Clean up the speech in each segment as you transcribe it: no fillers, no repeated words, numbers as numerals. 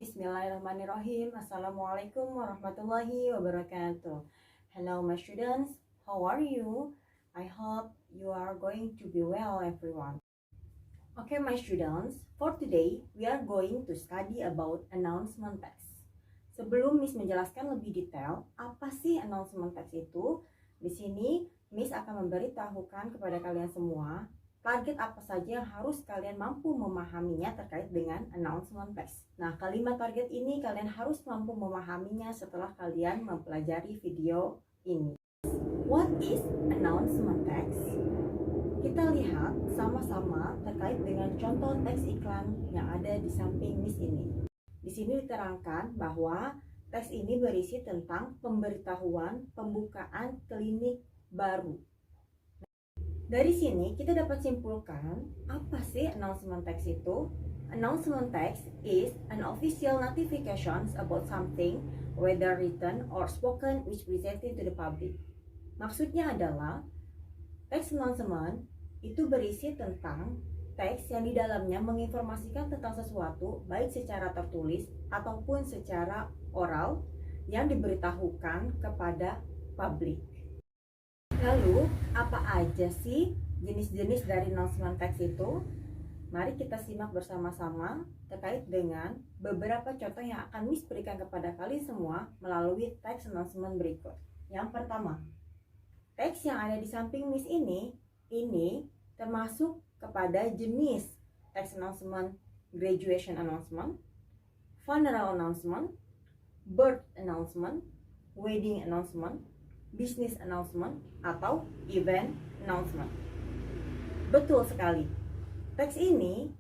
Bismillahirrahmanirrahim. Assalamualaikum warahmatullahi wabarakatuh. Hello my students, how are you? I hope you are going to be well everyone. Okay my students, for today we are going to study about announcement text. Sebelum Miss menjelaskan lebih detail apa sih announcement text itu, di sini Miss akan memberitahukan kepada kalian semua target apa saja yang harus kalian mampu memahaminya terkait dengan announcement text. Nah, kalimat target ini kalian harus mampu memahaminya setelah kalian mempelajari video ini. What is announcement text? Kita lihat sama-sama terkait dengan contoh teks iklan yang ada di samping Miss ini. Di sini diterangkan bahwa teks ini berisi tentang pemberitahuan pembukaan klinik baru. Dari sini kita dapat simpulkan apa sih announcement text itu? Announcement text is an official notifications about something, whether written or spoken, which presented to the public. Maksudnya adalah teks announcement itu berisi tentang teks yang di dalamnya menginformasikan tentang sesuatu baik secara tertulis ataupun secara oral yang diberitahukan kepada publik. Lalu, apa aja sih jenis-jenis dari announcement text itu? Mari kita simak bersama-sama terkait dengan beberapa contoh yang akan Miss berikan kepada kalian semua melalui teks announcement berikut. Yang pertama, teks yang ada di samping Miss ini termasuk kepada jenis teks announcement, graduation announcement, funeral announcement, birth announcement, wedding announcement, business announcement, atau event announcement. Betul sekali. Teks ini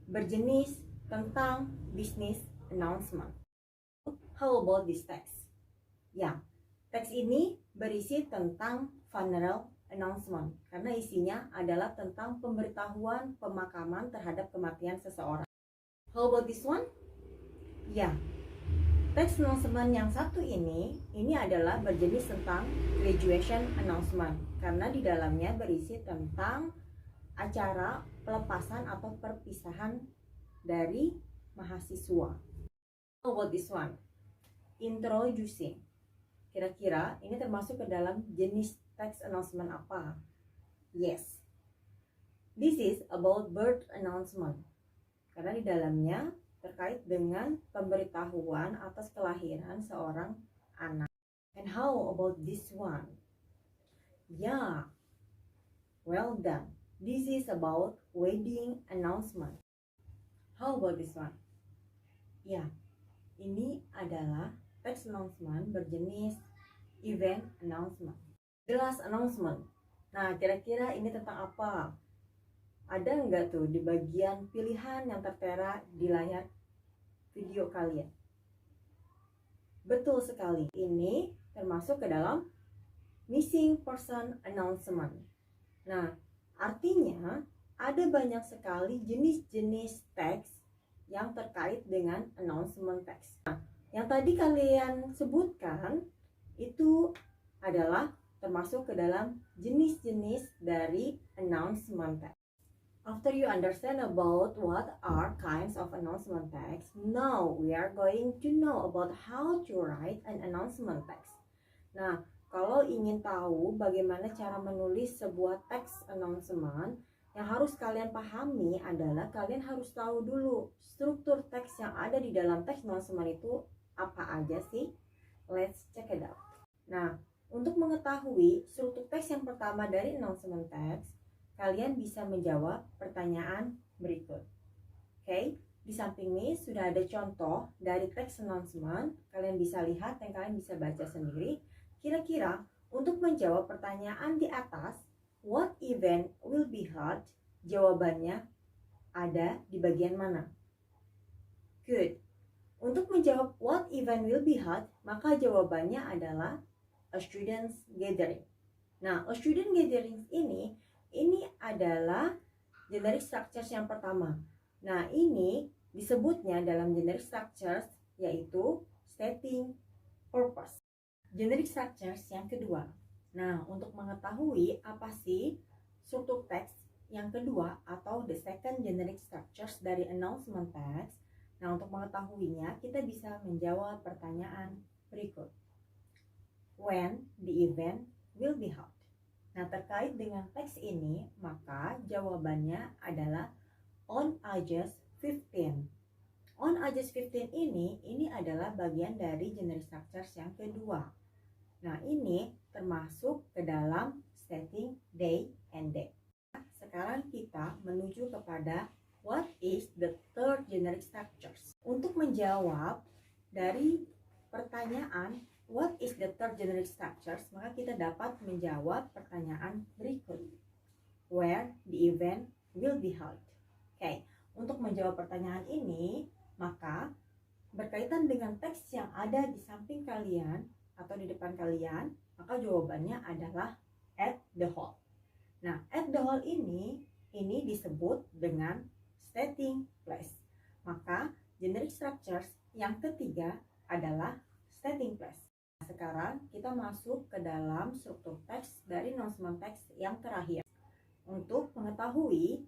berjenis tentang business announcement. How about this text? Ya, teks ini berisi tentang funeral announcement karena isinya adalah tentang pemberitahuan pemakaman terhadap kematian seseorang. How about this one? Ya, teks announcement yang satu ini adalah berjenis tentang graduation announcement karena di dalamnya berisi tentang acara pelepasan atau perpisahan dari mahasiswa. How about this one? Introducing. Kira-kira ini termasuk ke dalam jenis teks announcement apa? Yes. This is about birth announcement karena di dalamnya terkait dengan pemberitahuan atas kelahiran seorang anak. And how about this one? Yeah, well done. This is about wedding announcement. How about this one? Ya, ini adalah text announcement berjenis event announcement. Jelas announcement. Nah, kira-kira ini tentang apa? Ada nggak tuh di bagian pilihan yang tertera di layar video kalian? Betul sekali, ini termasuk ke dalam missing person announcement. Nah, artinya ada banyak sekali jenis-jenis teks yang terkait dengan announcement text. Nah, yang tadi kalian sebutkan itu adalah termasuk ke dalam jenis-jenis dari announcement text. After you understand about what are kinds of announcement text, now we are going to know about how to write an announcement text. Nah, kalau ingin tahu bagaimana cara menulis sebuah teks announcement, yang harus kalian pahami adalah kalian harus tahu dulu struktur teks yang ada di dalam teks announcement itu apa aja sih. Let's check it out. Nah, untuk mengetahui struktur teks yang pertama dari announcement text, kalian bisa menjawab pertanyaan berikut. Oke, di samping ini sudah ada contoh dari teks announcement. Kalian bisa lihat dan kalian bisa baca sendiri. Kira-kira untuk menjawab pertanyaan di atas, what event will be held? Jawabannya ada di bagian mana? Good. Untuk menjawab what event will be held, maka jawabannya adalah a students gathering. Nah, a student gathering ini adalah generic structures yang pertama. Nah, ini disebutnya dalam generic structures yaitu stating purpose. Generic structures yang kedua. Nah, untuk mengetahui apa sih struktur teks yang kedua atau the second generic structures dari announcement text, Nah, untuk mengetahuinya, kita bisa menjawab pertanyaan berikut. When the event will be held. Nah, terkait dengan teks ini, maka jawabannya adalah on August 15. On August 15 ini adalah bagian dari generic structures yang kedua. Nah, ini termasuk ke dalam stating day and date. Sekarang kita menuju kepada what is the third generic structures. Untuk menjawab dari pertanyaan what is the third generic structures, maka kita dapat menjawab pertanyaan berikut. Where the event will be held. Oke, untuk menjawab pertanyaan ini, maka berkaitan dengan teks yang ada di samping kalian atau di depan kalian, maka jawabannya adalah at the hall. Nah, at the hall ini disebut dengan stating place. Maka generic structures yang ketiga adalah stating place. Sekarang kita masuk ke dalam struktur teks dari announcement text yang terakhir. Untuk mengetahui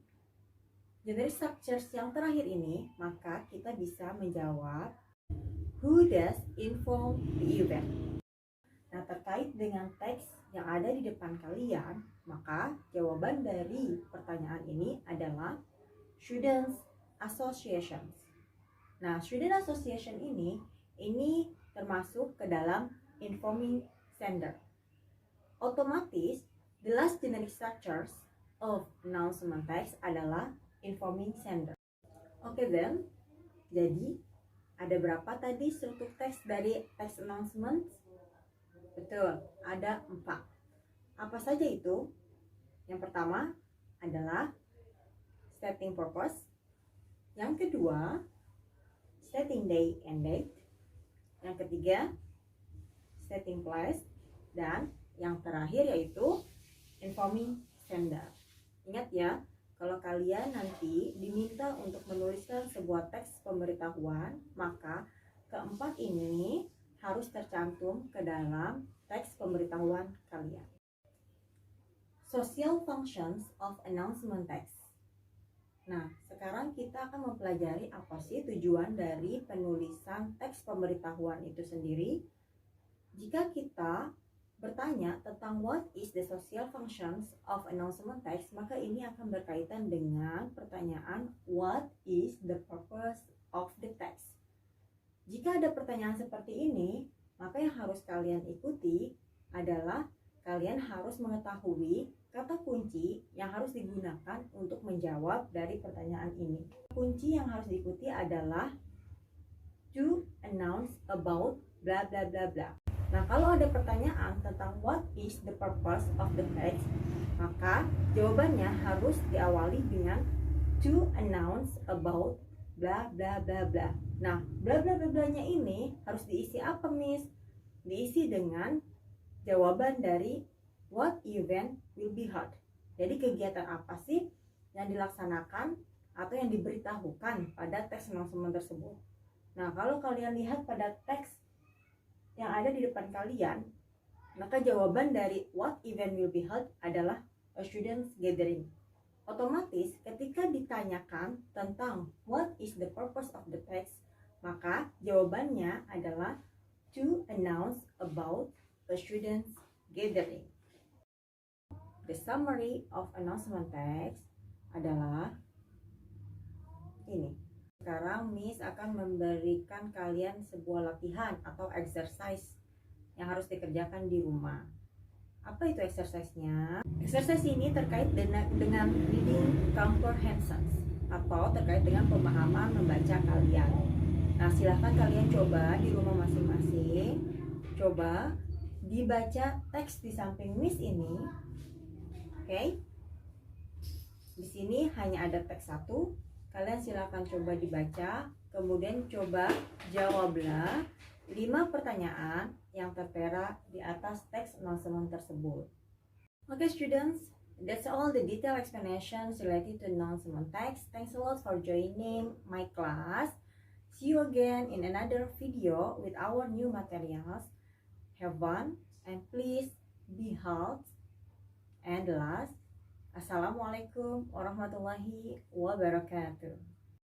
generic structures yang terakhir ini, maka kita bisa menjawab who does inform the event. Nah, terkait dengan teks yang ada di depan kalian, maka jawaban dari pertanyaan ini adalah students associations. Nah, student association ini termasuk ke dalam informing sender. Otomatis, the last generic structures of announcement text adalah informing sender. Oke, then, jadi ada berapa tadi struktur teks dari text announcement? Betul, ada 4. Apa saja itu? Yang pertama adalah stating purpose. Yang kedua, stating day and date. Yang ketiga, stating place. Dan yang terakhir yaitu informing sender. Ingat ya, kalau kalian nanti diminta untuk menuliskan sebuah teks pemberitahuan, maka keempat ini harus tercantum ke dalam teks pemberitahuan kalian. Social functions of announcement text. Nah, sekarang kita akan mempelajari apa sih tujuan dari penulisan teks pemberitahuan itu sendiri. Jika kita bertanya tentang what is the social functions of announcement text, maka ini akan berkaitan dengan pertanyaan what is the purpose of the text. Jika ada pertanyaan seperti ini, maka yang harus kalian ikuti adalah kalian harus mengetahui kata kunci yang harus digunakan untuk menjawab dari pertanyaan ini. Kunci yang harus diikuti adalah to announce about bla bla bla bla. Nah, kalau ada pertanyaan tentang what is the purpose of the text, maka jawabannya harus diawali dengan to announce about bla bla bla bla. Nah, bla bla bla blanya ini harus diisi apa, Miss? Diisi dengan jawaban dari what event will be held. Jadi kegiatan apa sih yang dilaksanakan atau yang diberitahukan pada teks announcement tersebut. Nah, kalau kalian lihat pada teks yang ada di depan kalian, maka jawaban dari what event will be held adalah a students gathering. Otomatis ketika ditanyakan tentang what is the purpose of the text, maka jawabannya adalah to announce about a students gathering. The summary of announcement text adalah ini. Sekarang Miss akan memberikan kalian sebuah latihan atau exercise yang harus dikerjakan di rumah. Apa itu exercise-nya? Exercise ini terkait dengan reading comprehension atau terkait dengan pemahaman membaca kalian. Nah, silahkan kalian coba di rumah masing-masing. Coba dibaca teks di samping Miss ini. Oke. Di sini hanya ada teks satu. Kalian silakan coba dibaca, kemudian coba jawablah 5 pertanyaan yang tertera di atas teks announcement tersebut. Okay students, that's all the detailed explanations related to announcement text. Thanks a lot for joining my class. See you again in another video with our new materials. Have fun and please be healthy. And last, Assalamualaikum warahmatullahi wabarakatuh.